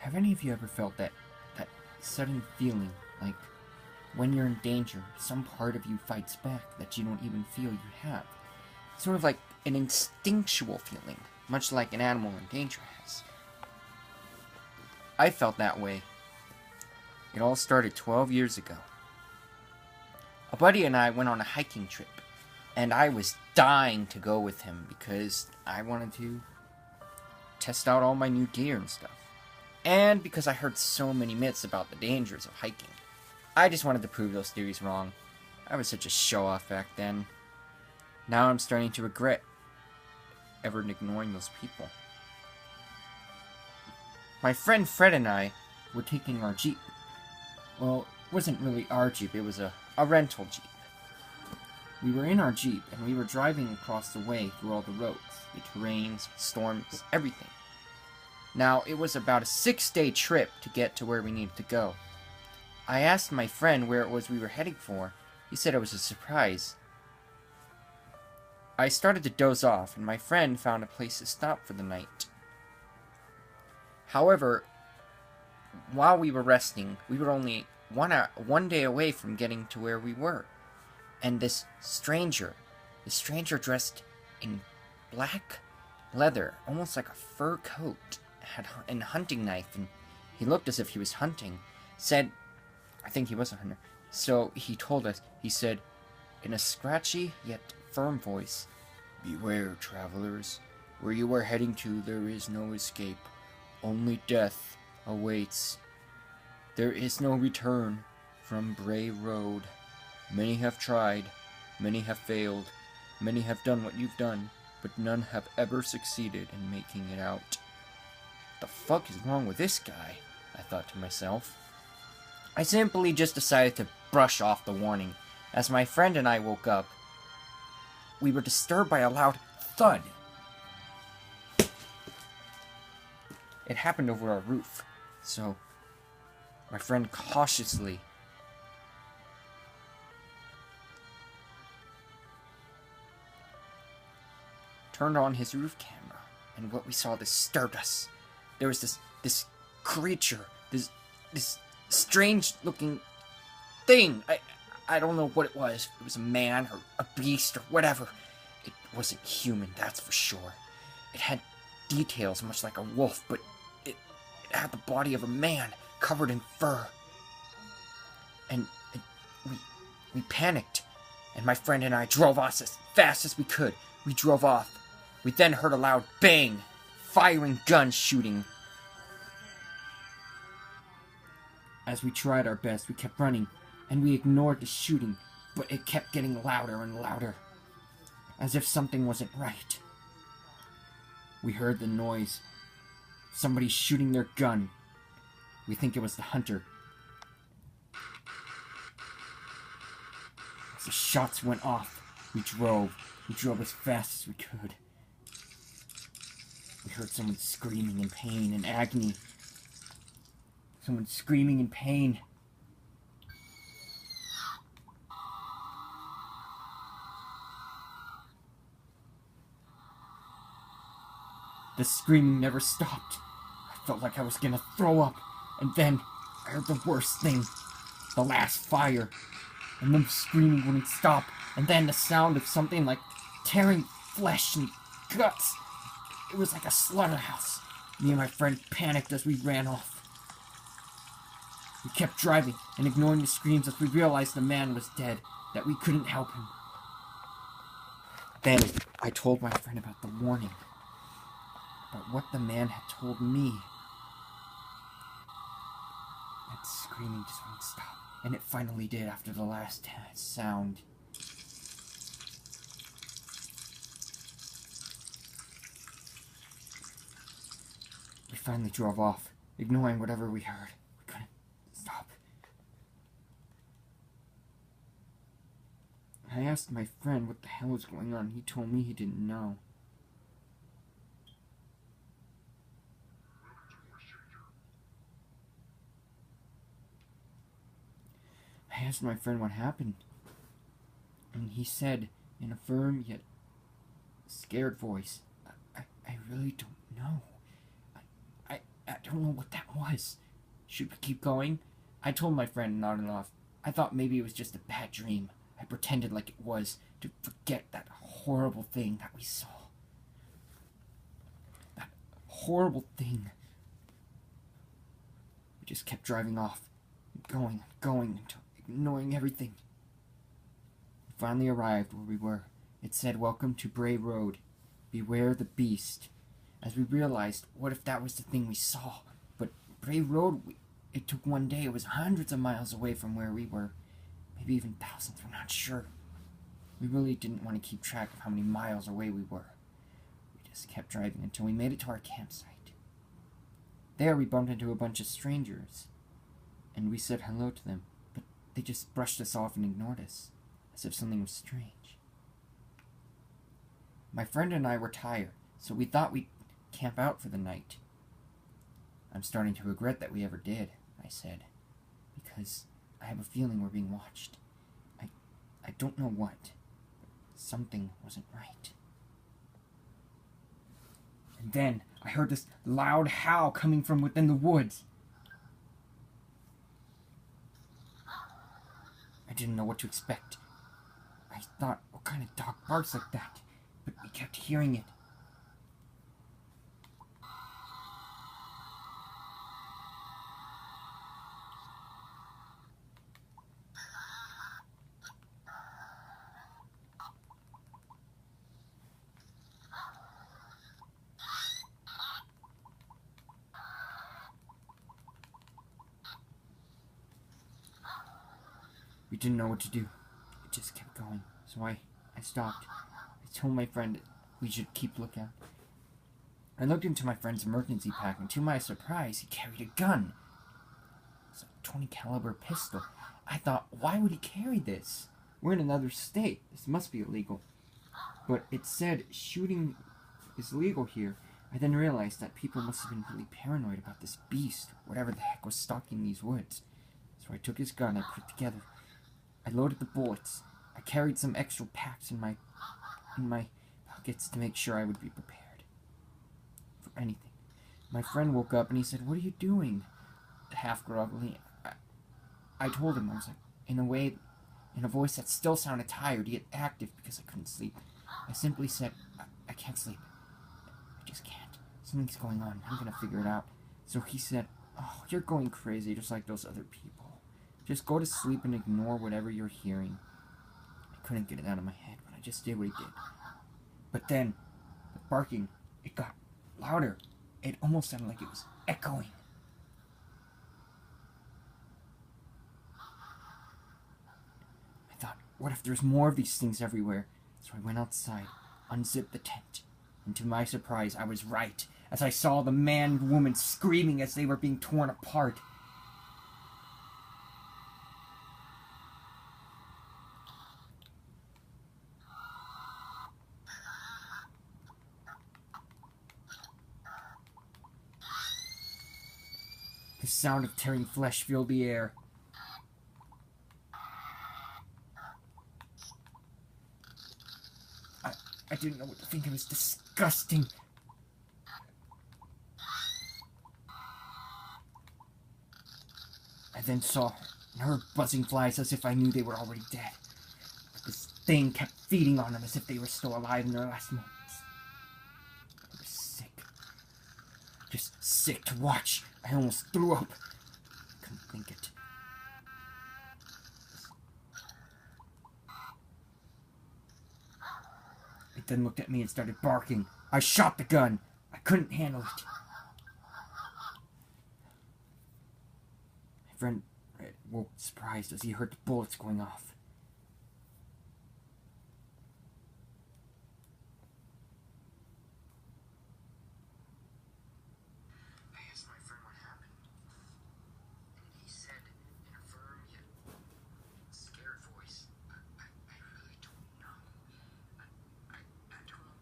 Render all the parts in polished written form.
Have any of you ever felt that sudden feeling, like when you're in danger, some part of you fights back that you don't even feel you have? Sort of like an instinctual feeling, much like an animal in danger has. I felt that way. It all started 12 years ago. A buddy and I went on a hiking trip, and I was dying to go with him because I wanted to test out all my new gear and stuff. And because I heard so many myths about the dangers of hiking. I just wanted to prove those theories wrong. I was such a show-off back then. Now I'm starting to regret ever ignoring those people. My friend Fred and I were taking our Jeep. Well, it wasn't really our Jeep, it was a rental Jeep. We were in our Jeep, and we were driving across the way through all the roads, the terrains, storms, everything. Now, it was about a 6-day trip to get to where we needed to go. I asked my friend where it was we were heading for. He said it was a surprise. I started to doze off, and my friend found a place to stop for the night. However, while we were resting, we were only one day away from getting to where we were. And this stranger dressed in black leather, almost like a fur coat, had a hunting knife, and he looked as if he was hunting, said, I think he was a hunter, so he told us, he said, in a scratchy yet firm voice, "Beware, travelers. Where you are heading to, there is no escape. Only death awaits. There is no return from Bray Road. Many have tried, many have failed, many have done what you've done, but none have ever succeeded in making it out." The fuck is wrong with this guy? I thought to myself. I simply just decided to brush off the warning. As my friend and I woke up, we were disturbed by a loud thud. It happened over our roof, so my friend cautiously turned on his roof camera, and what we saw disturbed us. There was this creature, this strange looking thing. I don't know what it was. It was a man or a beast or whatever. It wasn't human, that's for sure. It had details much like a wolf, but it had the body of a man covered in fur. And we panicked, and my friend and I drove off as fast as we could. We drove off. We then heard a loud bang, firing gun shooting. As we tried our best, we kept running, and we ignored the shooting, but it kept getting louder and louder, as if something wasn't right. We heard the noise. Somebody shooting their gun. We think it was the hunter. As the shots went off, we drove. We drove as fast as we could. We heard someone screaming in pain and agony. Someone screaming in pain. The screaming never stopped. I felt like I was gonna throw up. And then I heard the worst thing. The last fire. And the screaming wouldn't stop. And then the sound of something like tearing flesh and guts. It was like a slaughterhouse. Me and my friend panicked as we ran off. We kept driving and ignoring the screams as we realized the man was dead, that we couldn't help him. Then I told my friend about the warning, about what the man had told me. That screaming just wouldn't stop, and it finally did after the last sound. We finally drove off, ignoring whatever we heard. We couldn't stop. I asked my friend what the hell was going on. He told me he didn't know. I asked my friend what happened, and he said in a firm yet scared voice, I really don't know. I don't know what that was. Should we keep going? I told my friend and nodded off. I thought maybe it was just a bad dream. I pretended like it was, to forget that horrible thing that we saw. That horrible thing. We just kept driving off, going, until ignoring everything. We finally arrived where we were. It said, "Welcome to Bray Road. Beware the beast." As we realized, what if that was the thing we saw? But Bray Road, it took one day. It was hundreds of miles away from where we were. Maybe even thousands, we're not sure. We really didn't want to keep track of how many miles away we were. We just kept driving until we made it to our campsite. There we bumped into a bunch of strangers, and we said hello to them, but they just brushed us off and ignored us, as if something was strange. My friend and I were tired, so we thought we'd camp out for the night. "I'm starting to regret that we ever did," I said, "because I have a feeling we're being watched. I don't know what, but something wasn't right." And then I heard this loud howl coming from within the woods. I didn't know what to expect. I thought, what kind of dog barks like that? But we kept hearing it. We didn't know what to do. It just kept going. So I stopped. I told my friend we should keep lookout. I looked into my friend's emergency pack, and to my surprise, he carried a gun. It was a .20 caliber pistol. I thought, why would he carry this? We're in another state. This must be illegal. But it said shooting is legal here. I then realized that people must have been really paranoid about this beast, or whatever the heck was stalking these woods. So I took his gun, I put it together. I loaded the bullets. I carried some extra packs in my pockets to make sure I would be prepared for anything. My friend woke up and he said, "What are you doing?" Half groggily. I told him, I was like, in a voice that still sounded tired, yet active because I couldn't sleep. I simply said, I can't sleep. I just can't. Something's going on. I'm gonna figure it out." So he said, "Oh, you're going crazy just like those other people. Just go to sleep and ignore whatever you're hearing." I couldn't get it out of my head, but I just did what he did. But then, the barking, it got louder. It almost sounded like it was echoing. I thought, what if there's more of these things everywhere? So I went outside, unzipped the tent, and to my surprise, I was right, as I saw the man and woman screaming as they were being torn apart. The sound of tearing flesh filled the air. I didn't know what to think. It was disgusting. I then saw and heard buzzing flies as if I knew they were already dead. But this thing kept feeding on them as if they were still alive in their last moments. I was sick. Just sick to watch. I almost threw up. I couldn't think it. It then looked at me and started barking. I shot the gun. I couldn't handle it. My friend woke surprised as he heard the bullets going off. I asked my friend what happened, and he said in a firm yet scared voice, I really don't know. I don't know.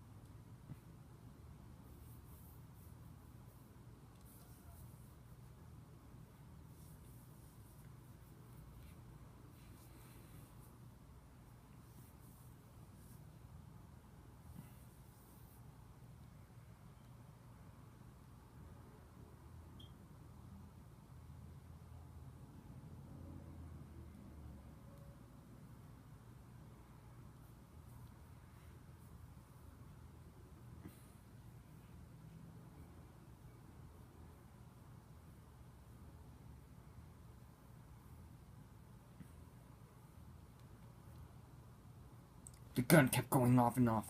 The gun kept going off and off.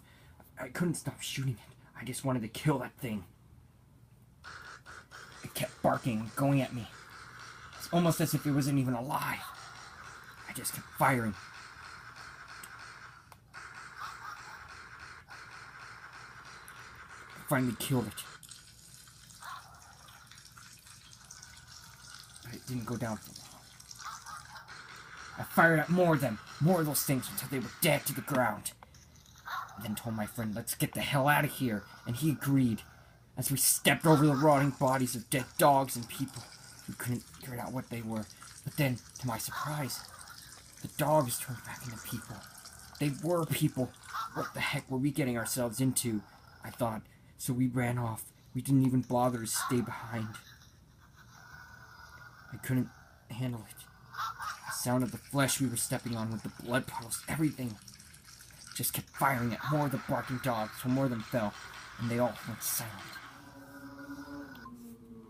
I couldn't stop shooting it. I just wanted to kill that thing. It kept barking, going at me. It's almost as if it wasn't even alive. I just kept firing. I finally killed it. But it didn't go down for long. I fired at more of those things until they were dead to the ground. I then told my friend, let's get the hell out of here, and he agreed. As we stepped over the rotting bodies of dead dogs and people, we couldn't figure out what they were. But then, to my surprise, the dogs turned back into people. They were people. What the heck were we getting ourselves into? I thought. So we ran off. We didn't even bother to stay behind. I couldn't handle it. The sound of the flesh we were stepping on with the blood puddles, everything. Just kept firing at more of the barking dogs till more of them fell, and they all went silent.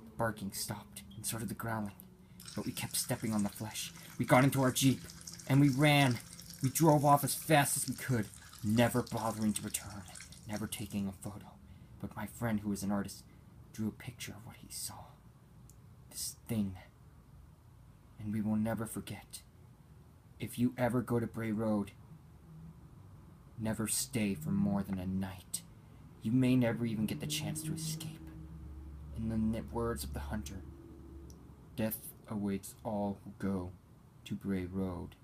The barking stopped, and so did the growling, but we kept stepping on the flesh. We got into our Jeep, and we ran. We drove off as fast as we could, never bothering to return, never taking a photo. But my friend, who was an artist, drew a picture of what he saw. This thing. And we will never forget. If you ever go to Bray Road, never stay for more than a night. You may never even get the chance to escape. In the words of the hunter, death awaits all who go to Bray Road.